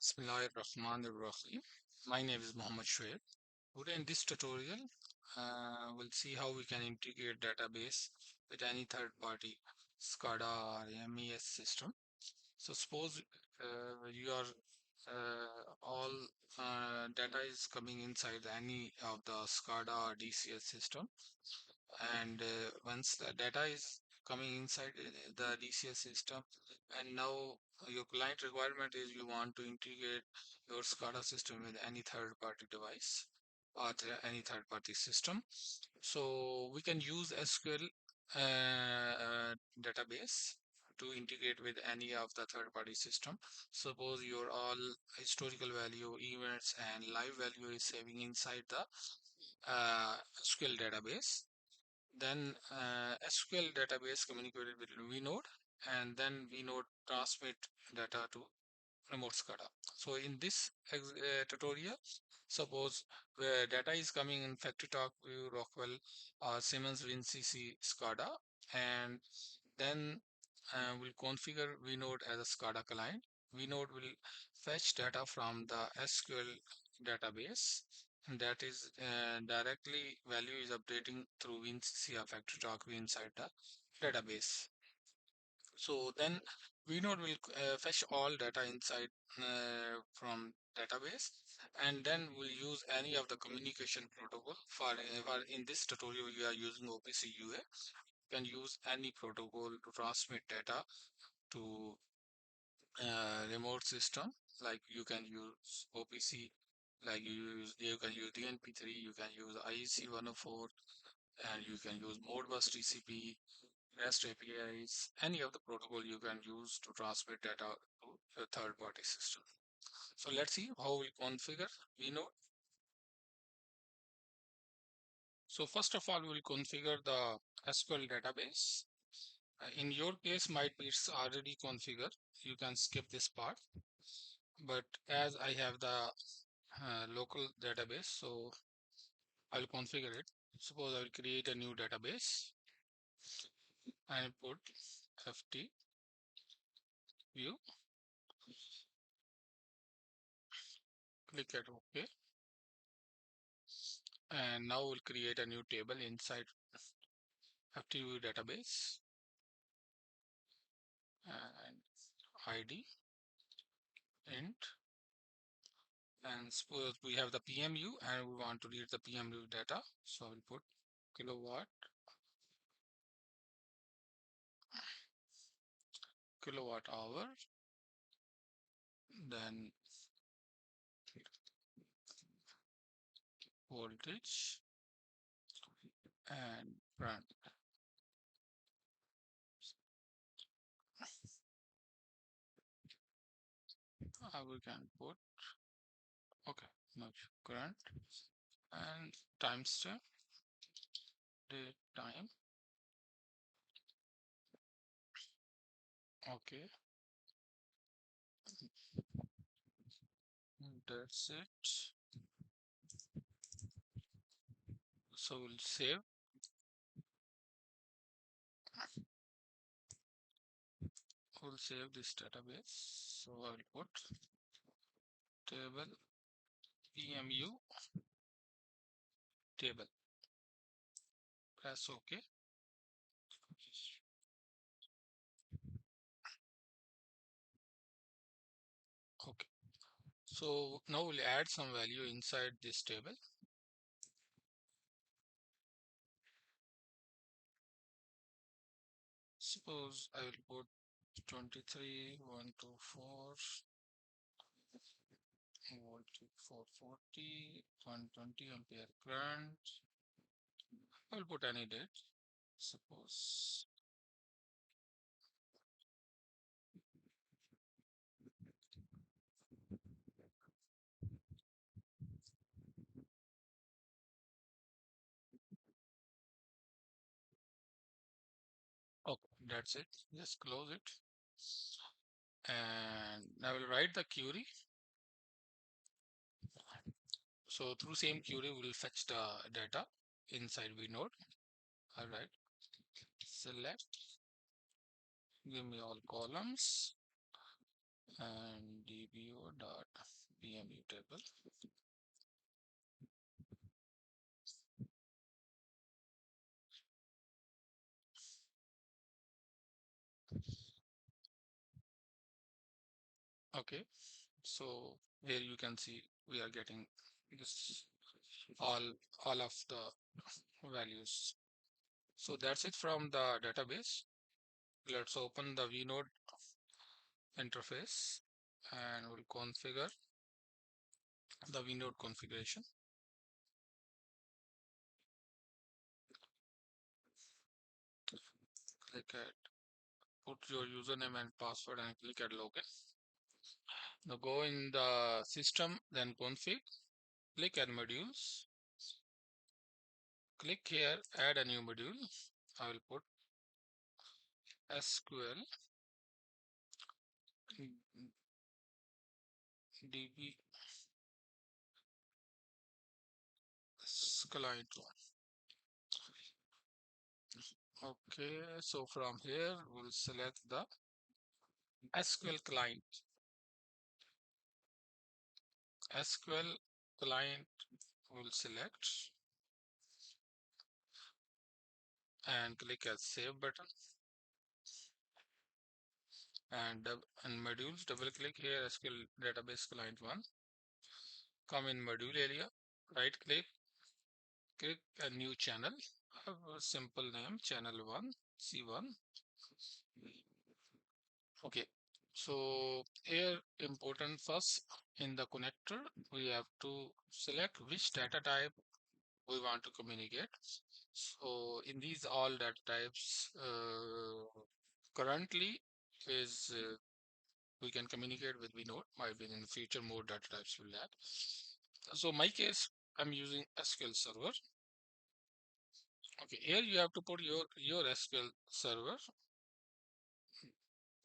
Bismillahirrahmanirrahim. My name is Muhammad Shoaib. Today in this tutorial, we'll see how we can integrate database with any third-party SCADA or MES system. So suppose your all data is coming inside any of the SCADA or DCS system, and once the data is coming inside the DCS system, and now your client requirement is you want to integrate your SCADA system with any third-party device or any third-party system. So we can use SQL database to integrate with any of the third-party system. Suppose your all historical value, events, and live value is saving inside the SQL database. Then SQL database communicated with VNode, and then VNode transmit data to remote SCADA. So in this tutorial, suppose where data is coming in FactoryTalk View, Rockwell, Siemens WinCC SCADA, and then we'll configure VNode as a SCADA client. VNode will fetch data from the SQL database. That is directly value is updating through WinCC or FactoryTalk View inside the database. So then VNode will fetch all data inside from database, and then we'll use any of the communication protocol. For in this tutorial, we are using OPC UA. You can use any protocol to transmit data to remote system. Like you can use OPC, like you can use DNP3, you can use IEC 104, and you can use Modbus TCP, REST APIs, any of the protocol you can use to transmit data to a third-party system. So let's see how we configure VNode. So first of all, we'll configure the SQL database. In your case, might be it's already configured. You can skip this part. But as I have the local database, so I'll configure it. Suppose I will create a new database and put FT view. Click at OK. And now we'll create a new table inside FT view database and ID int. And suppose we have the PMU and we want to read the PMU data. So we'll put kilowatt hour, then voltage and current. We can put no current and timestamp, date time. Okay, that's it. So we'll save. We'll save this database. So I'll put table PMU table. Press OK. Okay. So now we'll add some value inside this table. Suppose I will put 23, 124, voltage 440, 120 ampere current. I will put any date. Suppose okay, that's it. Just close it. And I will write the query. So through same query, we will fetch the data inside VNode. All right. Select. Give me all columns. and dbo dot bmu table. Okay, so here you can see we are getting this all all of the values. So that's it from the database. Let's open the VNode interface and we'll configure the VNode configuration. Click at put your username and password and click at login. Now go in the system, then config, click at modules, click here, add a new module. I will put SQL DB client one. Okay, so from here we'll select the SQL client. SQL client will select and click as save button and modules, double click here SQL database client one. Come in module area, right click, click a new channel, have a simple name channel 1 C1. Okay, so here important first in the connector we have to select which data type we want to communicate. So in these all data types currently is we can communicate with VNode. Might be in the future more data types will add. So my case I'm using SQL Server. Okay, here you have to put your SQL Server.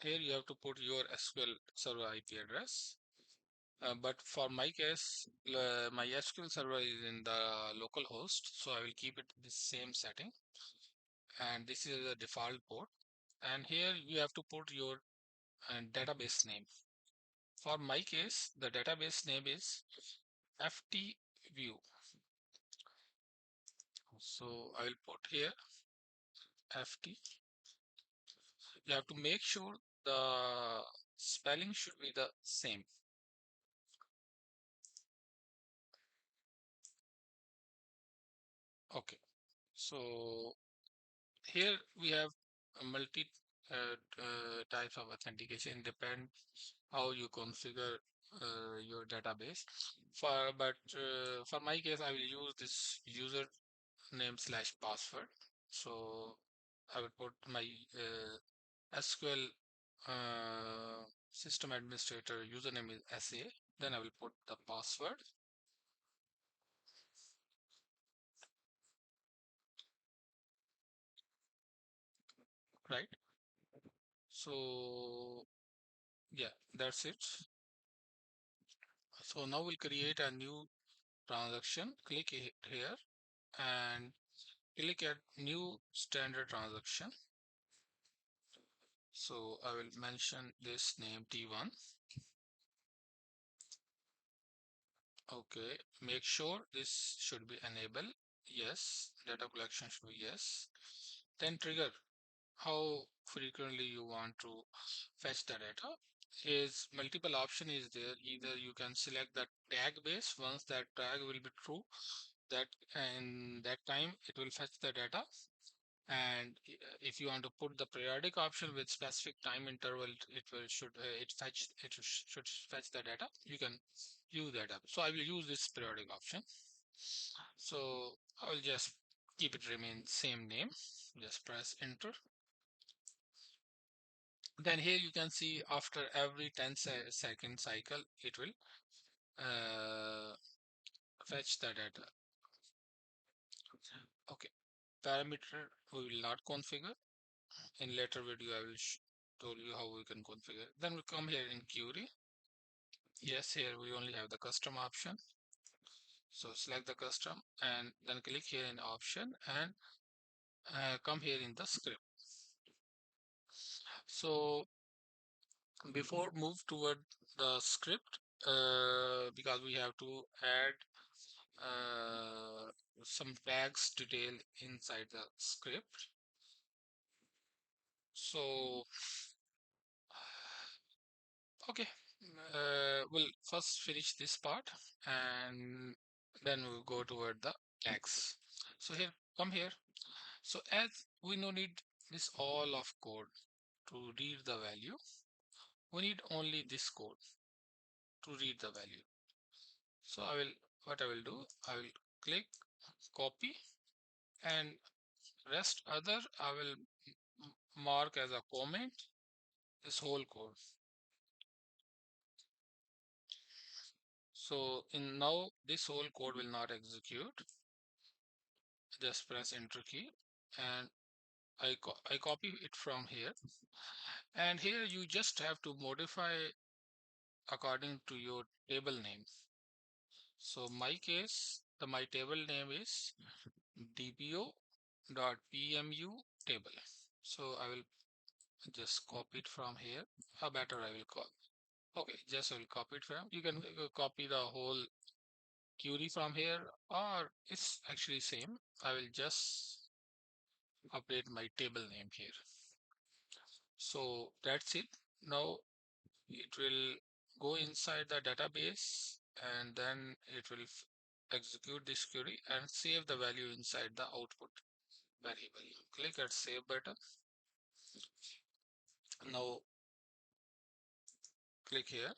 Here you have to put your SQL Server IP address. But for my case, my SQL Server is in the local host, so I will keep it the same setting. And this is the default port. And here you have to put your database name. For my case, the database name is FT view. So I will put here FT. You have to make sure the spelling should be the same. Okay. So here we have a multi types of authentication. Depend how you configure your database. For my case, I will use this user name slash password. So I will put my SQL system administrator username is SA. Then I will put the password, right? So yeah, that's it. So now we'll create a new transaction. Click here and click at new standard transaction. So I will mention this name T1. Okay, make sure this should be enabled. Yes, data collection should be yes. Then trigger how frequently you want to fetch the data. Is multiple option is there. Either you can select the tag base. Once that tag will be true, that and that time it will fetch the data. And if you want to put the periodic option with specific time interval, it will should fetch the data. You can use that up. So I will use this periodic option. So I will just keep it remain same name. Just press enter. Then here you can see after every 10 second cycle, it will uh, fetch the data. Okay, parameter we will not configure. In later video, I will tell you how we can configure. Then we come here in query. Yes, here we only have the custom option. So select the custom and then click here in option and come here in the script. So Before move toward the script, because we have to add some tags detail inside the script. So, okay, we'll first finish this part and then we'll go toward the tags. So here, come here. So as we no need this all of code to read the value, we need only this code to read the value. So what I will do, I will click copy, and rest other I will mark as a comment this whole code. So in now this whole code will not execute. Just press enter key and I copy it from here, and here you just have to modify according to your table name. So my case, my table name is dpo.pmu table. So I will just copy it from here. Or better, I will copy. Okay, just I will copy it from. You can copy the whole query from here, or it's actually same. I will just update my table name here. So that's it. Now it will go inside the database and then it will execute this query and save the value inside the output variable. Click at save button. Now click here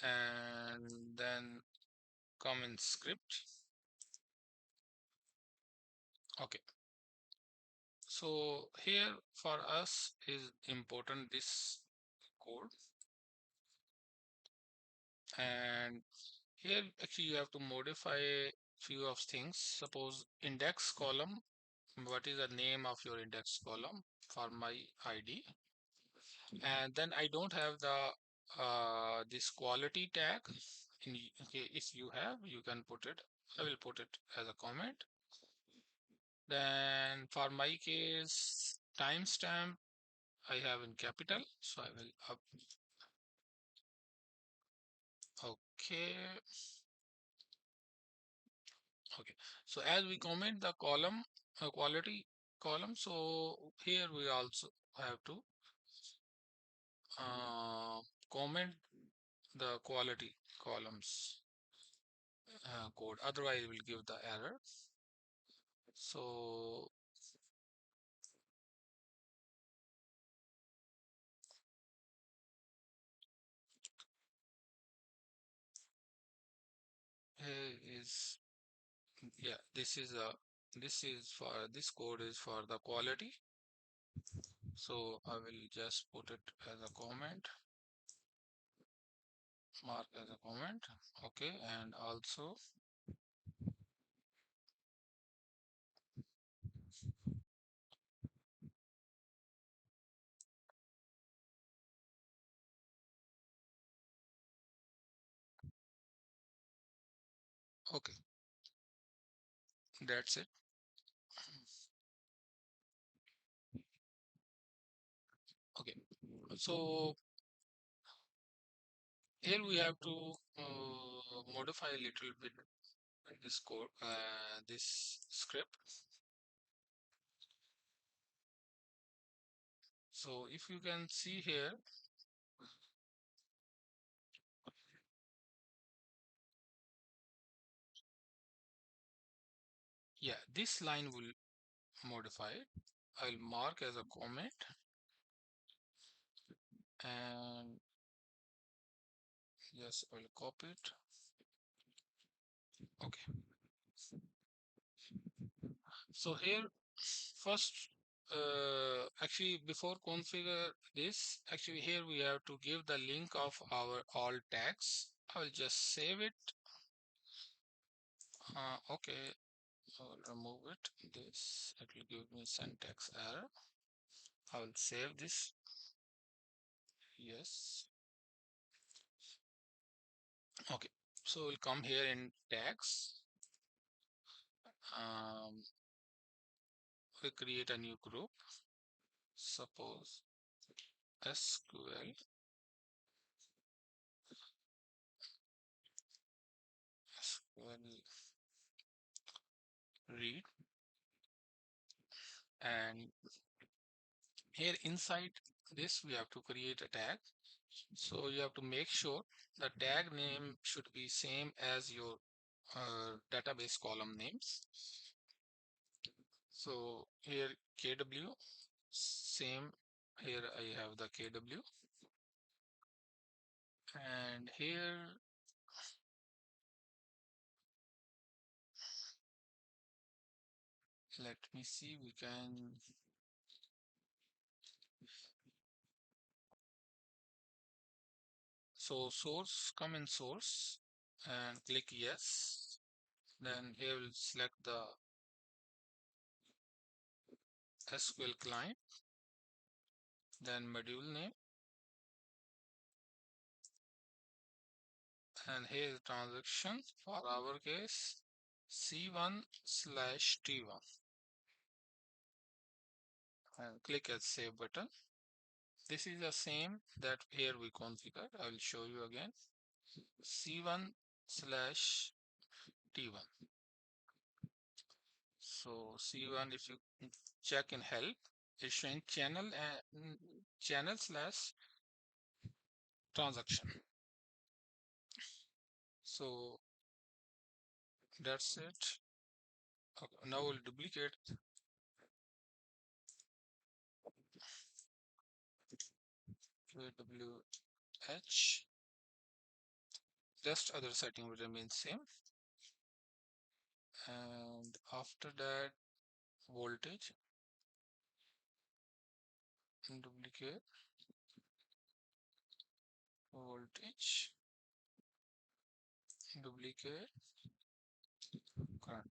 and then come in script. Okay. So here for us is important this code, and here actually you have to modify few of things. Suppose index column, what is the name of your index column for my ID, and then I don't have the this quality tag. Okay, if you have, you can put it. I will put it as a comment. Then for my case, timestamp I have in capital, so I will up. Okay, okay. So as we comment the column, quality column, so here we also have to comment the quality columns code, otherwise it will give the error. So here is, yeah, this is for this code is for the quality, so I will just put it as a comment, mark as a comment. Okay, and also okay, that's it. Okay, so here we have to modify a little bit this code, this script. So if you can see here, yeah, this line will modify it. I'll mark as a comment and yes, I'll copy it. Okay. So here first, actually before configure this, actually here we have to give the link of our all tags. I will just save it. Okay, I will remove it. This, it will give me syntax error. I will save this. Yes. Okay. So we'll come here in tags. Um, we create a new group. Suppose SQL read, and here inside this we have to create a tag. So you have to make sure the tag name should be same as your database column names. So here KW, same, here I have the KW, and here let me see, we can, so source, come in source and click yes. Then here we'll select the SQL client, then module name, and here is transaction for our case C1/T1, and click as save button. This is the same that here we configured. I will show you again. C1/T1. So C1, if you check in help, it's showing channel and channel/transaction. So that's it. Okay, now we'll duplicate KWH. Just other setting will remain same. And after that, voltage, duplicate voltage, duplicate current.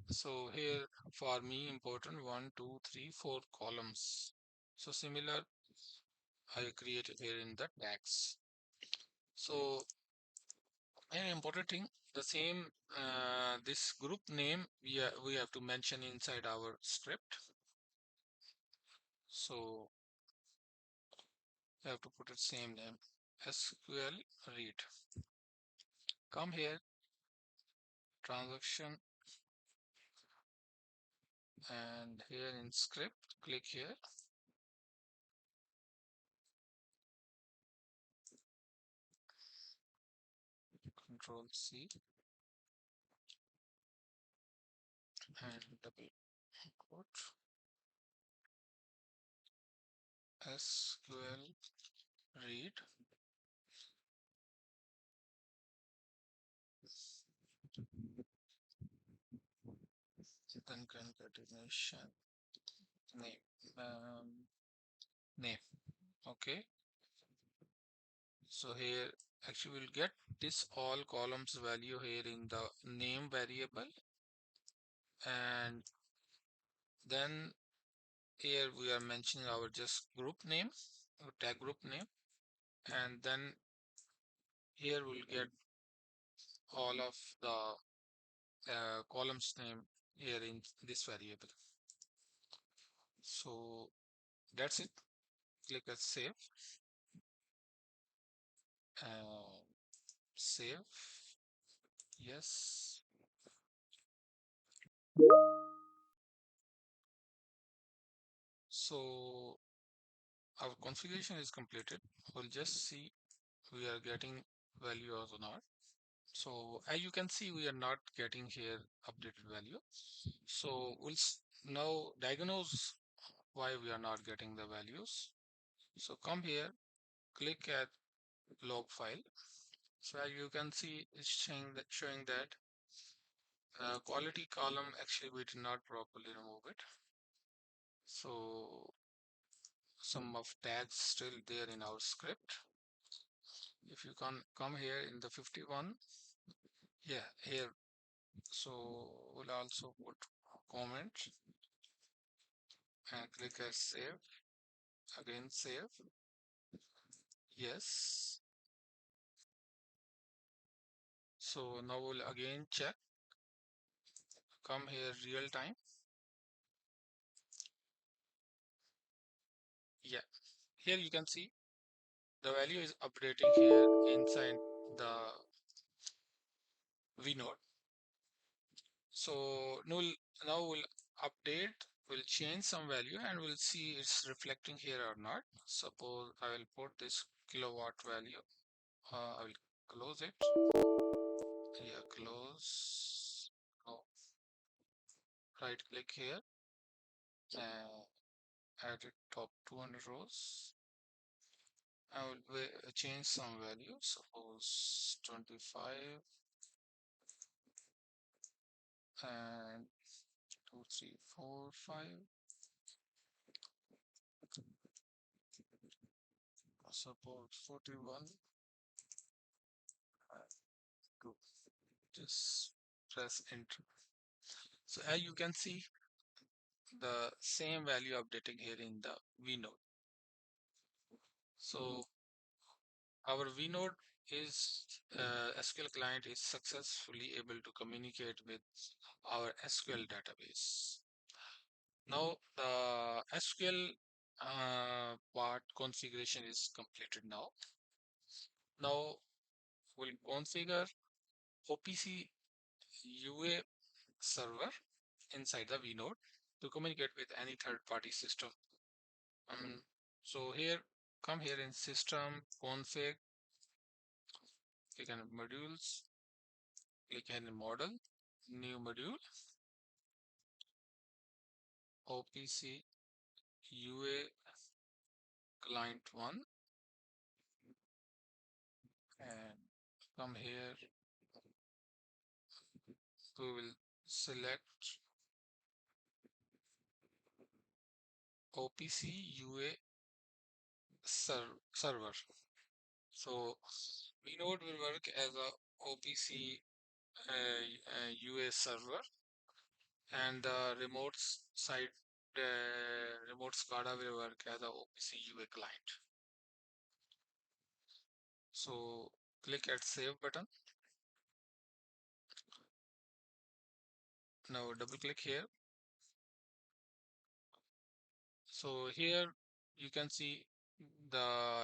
So here for me important 1, 2, 3, 4 columns. So similar I created here in the tags. So an important thing, the same this group name we have to mention inside our script. So you have to put it same name, SQL read. Come here, transaction, and here in script, click here. Control C and double quote SQL read, then concatenation name, name. Okay. So here actually we'll get this all columns value here in the name variable, and then here we are mentioning our just group name, tag group name, and then here we'll get all of the columns name here in this variable. So that's it. Click as save. Save. Yes. So our configuration is completed. We'll just see we are getting value or not. So as you can see, we are not getting here updated value. So we'll now diagnose why we are not getting the values. So come here, click at log file. So as you can see, it's showing that quality column, actually we did not properly remove it. So some of tags still there in our script. If you can come here in the 51, yeah, here. So we'll also put comment and click as save. Again, save. Yes. So now we'll again check. Come here, real time. here you can see the value is updating here inside the VNode. So now we'll update, we'll change some value and we'll see it's reflecting here or not. Suppose I will put this kilowatt value. I will close it. Yeah, close. Oh, right click here and add it top 200 rows. I will change some value, suppose 25 and 2, 3, 4, 5. Suppose 41. Two. Just press enter. So as you can see, the same value updating here in the VNode. So our VNode is SQL client is successfully able to communicate with our SQL database. Now the SQL part configuration is completed now. Now we'll configure OPC UA server inside the VNode to communicate with any third-party system. So here, come here in system config, click on modules, click on model, new module, OPC UA client 1, and come here, we will select OPC UA server. So VNode will work as a OPC UA server, and the remote site remote SCADA will work as a OPC UA client. So click at save button. Now double click here. So here you can see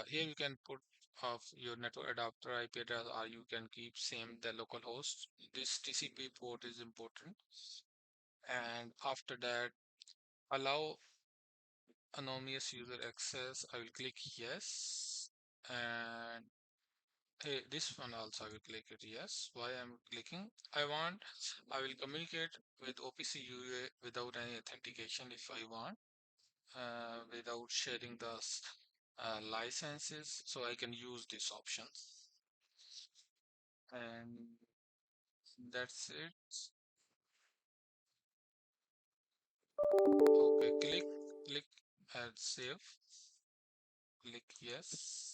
here you can put of your network adapter IP address, or you can keep same the local host. This TCP port is important. And after that, allow anonymous user access. I will click yes, and hey, this one also I will click it yes. Why I'm clicking? I will communicate with OPC UA without any authentication if I want, without sharing the licenses, so I can use this option. And that's it. Okay, click and save. Click yes.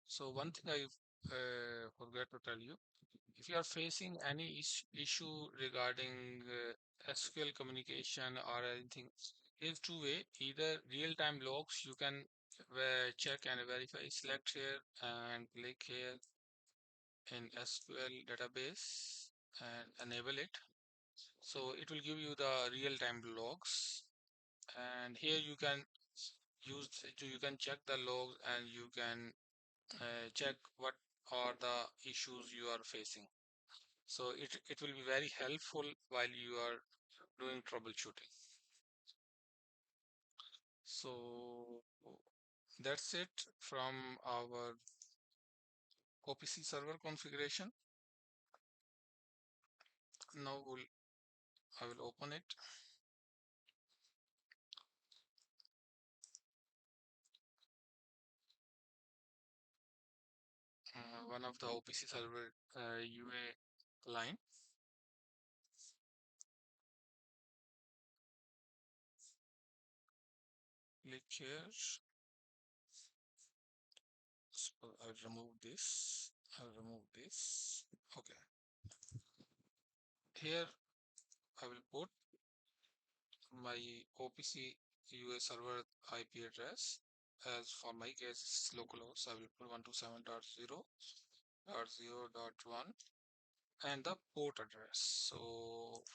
So one thing I forgot to tell you, if you are facing any issue regarding SQL communication or anything, here's two way. Either real-time logs you can check and verify. Select here and click here in SQL database and enable it. So it will give you the real-time logs, and here you can you can check the logs and you can check what are the issues you are facing. So it will be very helpful while you are doing troubleshooting. So that's it from our OPC server configuration. Now I will open it. One of the OPC server UA line. Click here. So I'll remove this. I'll remove this. Okay. Here I will put my OPC UA server IP address. As for my case, it's localhost. I will put 127.0.0.1 and the port address. So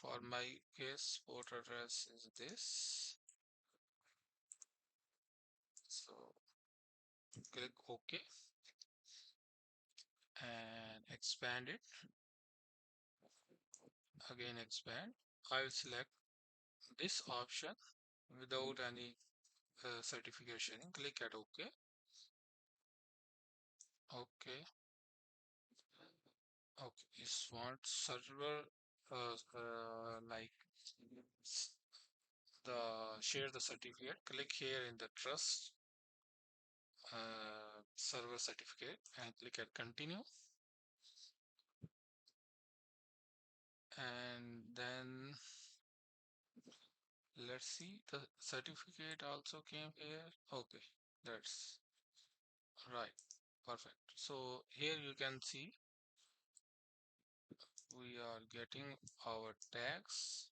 for my case, port address is this. So click OK and expand it. Again, expand. I will select this option without any certification. Click at OK. OK. Okay. This want server like s- the share the certificate. Click here in the trust server certificate and click at continue. And then let's see, the certificate also came here. Okay, that's right. Perfect. So here you can see we are getting our tags.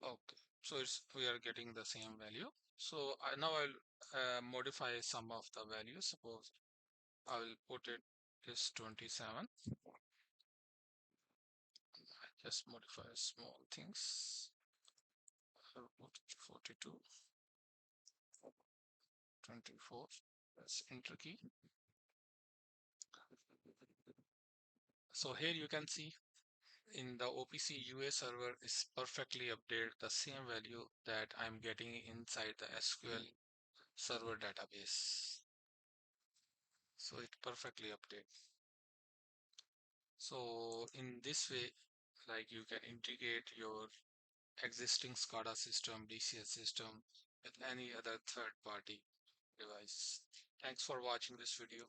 Okay, so it's we are getting the same value. So now I'll modify some of the values. Suppose I will put it is 27. I just modify small things. I'll put 42, 24. That's enter key. So here you can see in the OPC UA server is perfectly update the same value that I'm getting inside the SQL server database. So it perfectly update. So in this way, like you can integrate your existing SCADA system, DCS system with any other third party device. Thanks for watching this video.